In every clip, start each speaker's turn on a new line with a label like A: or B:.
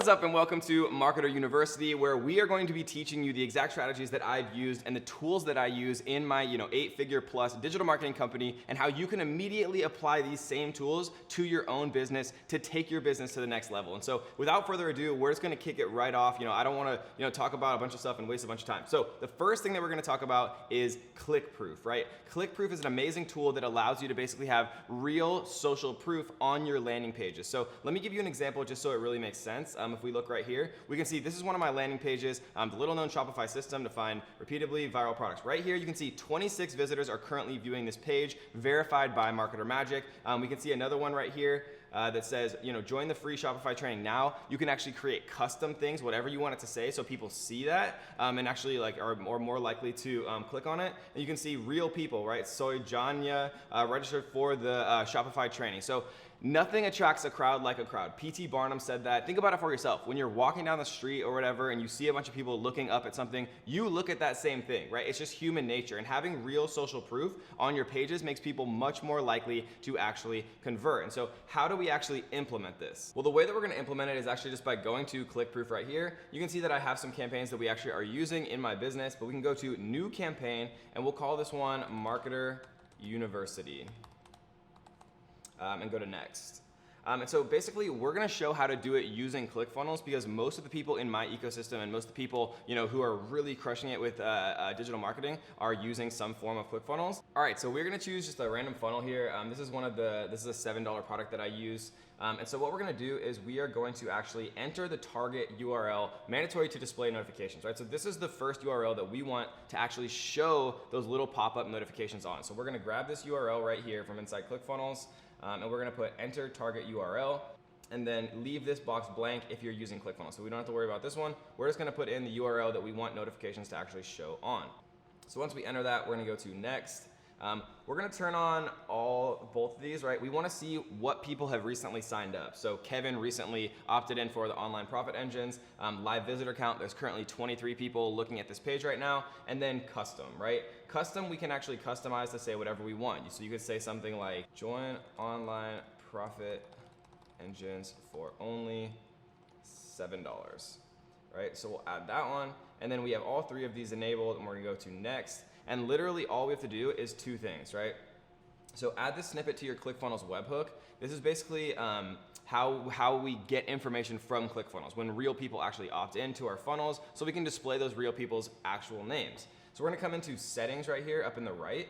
A: is up and welcome to Marketer University, where we are going to be teaching you the exact strategies that I've used and the tools that I use in my 8-figure plus digital marketing company, and how you can immediately apply these same tools to your own business to take your business to the next level. And so without further ado, we're just going to kick it right off. I don't want to talk about a bunch of stuff and waste a bunch of time. So the first thing that we're going to talk about is Clickproof, right? Clickproof is an amazing tool that allows you to basically have real social proof on your landing pages. So let me give you an example just so it really makes sense. If we look right here, we can see this is one of my landing pages, the little known Shopify system to find repeatedly viral products. Right here, you can see 26 visitors are currently viewing this page, verified by MarketerMagic. We can see another one right here that says, join the free Shopify training now. You can actually create custom things, whatever you want it to say, so people see that and actually are more likely to click on it. And you can see real people, right? Soy Janya registered for the Shopify training. So nothing attracts a crowd like a crowd. P.T. Barnum said that. Think about it for yourself. When you're walking down the street or whatever and you see a bunch of people looking up at something, you look at that same thing, right? It's just human nature. And having real social proof on your pages makes people much more likely to actually convert. And so how do we actually implement this? Well, the way that we're going to implement it is actually just by going to Clickproof right here. You can see that I have some campaigns that we actually are using in my business, but we can go to new campaign and we'll call this one Marketer University. And go to next. And so basically we're gonna show how to do it using ClickFunnels, because most of the people in my ecosystem and most of the people who are really crushing it with digital marketing are using some form of ClickFunnels. All right, so we're gonna choose just a random funnel here. This is a $7 product that I use. And so what we're gonna do is we are going to actually enter the target URL, mandatory to display notifications, right? So this is the first URL that we want to actually show those little pop-up notifications on. So we're gonna grab this URL right here from inside ClickFunnels, and we're gonna put enter target URL, and then leave this box blank if you're using ClickFunnels. So we don't have to worry about this one. We're just gonna put in the URL that we want notifications to actually show on. So once we enter that, we're gonna go to next. We're gonna turn on both of these, right? We wanna see what people have recently signed up. So Kevin recently opted in for the online profit engines. Live visitor count, there's currently 23 people looking at this page right now. And then custom, right? Custom, we can actually customize to say whatever we want. So you could say something like, join online profit engines for only $7, right? So we'll add that one. And then we have all three of these enabled, and we're gonna go to next. And literally all we have to do is two things, right? So add this snippet to your ClickFunnels webhook. This is basically how we get information from ClickFunnels when real people actually opt into our funnels, so we can display those real people's actual names. So we're gonna come into settings right here up in the right.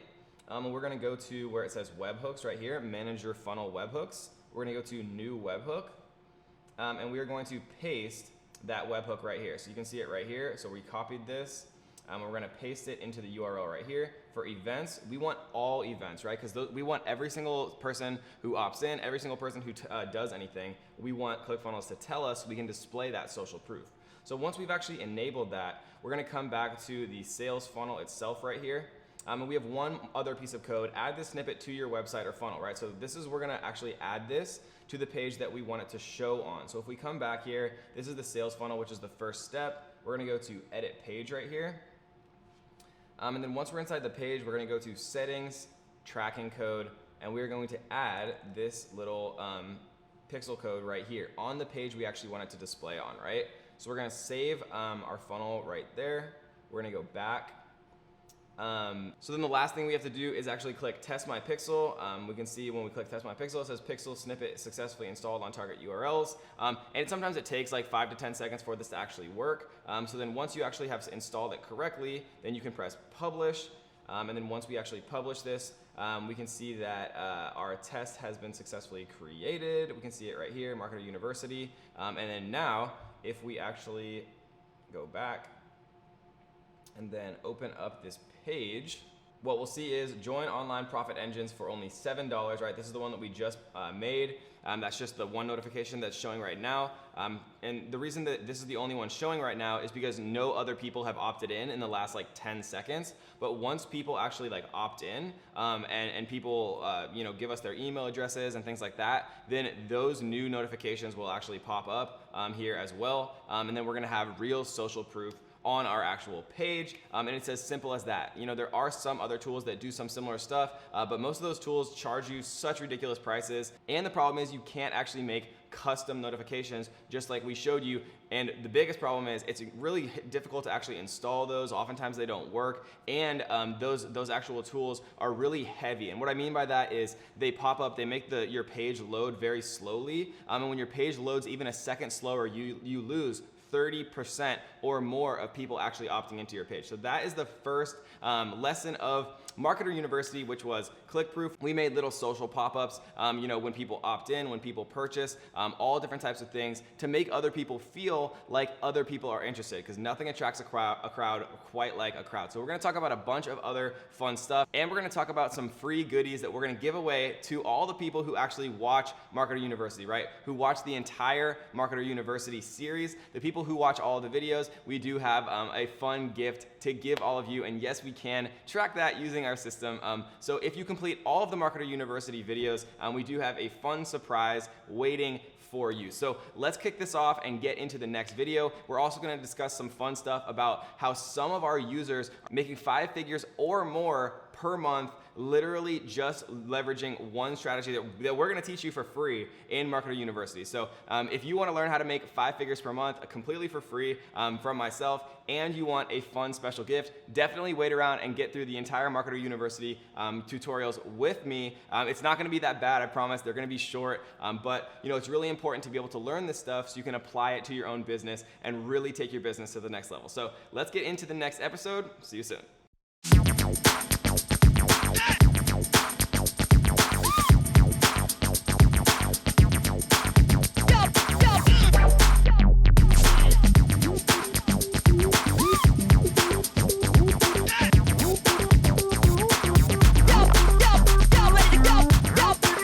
A: And we're gonna go to where it says webhooks right here, manage your funnel webhooks. We're gonna go to new webhook, and we are going to paste that webhook right here. So you can see it right here. So we copied this. We're gonna paste it into the URL right here. For events, we want all events, right? Because we want every single person who opts in, every single person who does anything, we want ClickFunnels to tell us so we can display that social proof. So once we've actually enabled that, we're gonna come back to the sales funnel itself right here. And we have one other piece of code. Add this snippet to your website or funnel, right? So we're gonna actually add this to the page that we want it to show on. So if we come back here, this is the sales funnel, which is the first step. We're gonna go to edit page right here. And then once we're inside the page, we're gonna go to settings, tracking code, and we're going to add this little pixel code right here on the page we actually want it to display on, right? So we're gonna save our funnel right there. We're gonna go back. So then the last thing we have to do is actually click test my pixel. We can see when we click test my pixel, it says pixel snippet successfully installed on target URLs. And sometimes it takes like 5 to 10 seconds for this to actually work. So then once you actually have installed it correctly, then you can press publish. And then once we actually publish this, we can see that our test has been successfully created. We can see it right here, Marketer University. And then now, if we actually go back and then open up this page, what we'll see is join online profit engines for only $7, right? This is the one that we just made. That's just the one notification that's showing right now. And the reason that this is the only one showing right now is because no other people have opted in the last like 10 seconds. But once people actually like opt in and people give us their email addresses and things like that, then those new notifications will actually pop up here as well. And then we're gonna have real social proof on our actual page. And it's as simple as that. You know, there are some other tools that do some similar stuff, but most of those tools charge you such ridiculous prices. And the problem is you can't actually make custom notifications just like we showed you. And the biggest problem is it's really difficult to actually install those. Oftentimes they don't work, and those actual tools are really heavy. And what I mean by that is they pop up, they make your page load very slowly, and when your page loads even a second slower, you lose 30% or more of people actually opting into your page. So that is the first lesson of Marketer University, which was Clickproof. We made little social pop-ups, you know, when people opt in, when people purchase, all different types of things to make other people feel like other people are interested, because nothing attracts a crowd quite like a crowd. So we're gonna talk about a bunch of other fun stuff, and we're gonna talk about some free goodies that we're gonna give away to all the people who actually watch Marketer University, right? Who watch the entire Marketer University series. The people who watch all of the videos, we do have a fun gift to give all of you, and yes, we can track that using our system. So if you complete all of the Marketer University videos, we do have a fun surprise waiting for you. So let's kick this off and get into the next video. We're also going to discuss some fun stuff about how some of our users are making 5 figures or more per month, literally just leveraging one strategy that we're going to teach you for free in Marketer University. So if you want to learn how to make 5 figures per month completely for free from myself, and you want a fun special gift, definitely wait around and get through the entire Marketer University tutorials with me. It's not going to be that bad, I promise. They're going to be short, but you know, it's really important to be able to learn this stuff so you can apply it to your own business and really take your business to the next level. So let's get into the next episode. See you soon.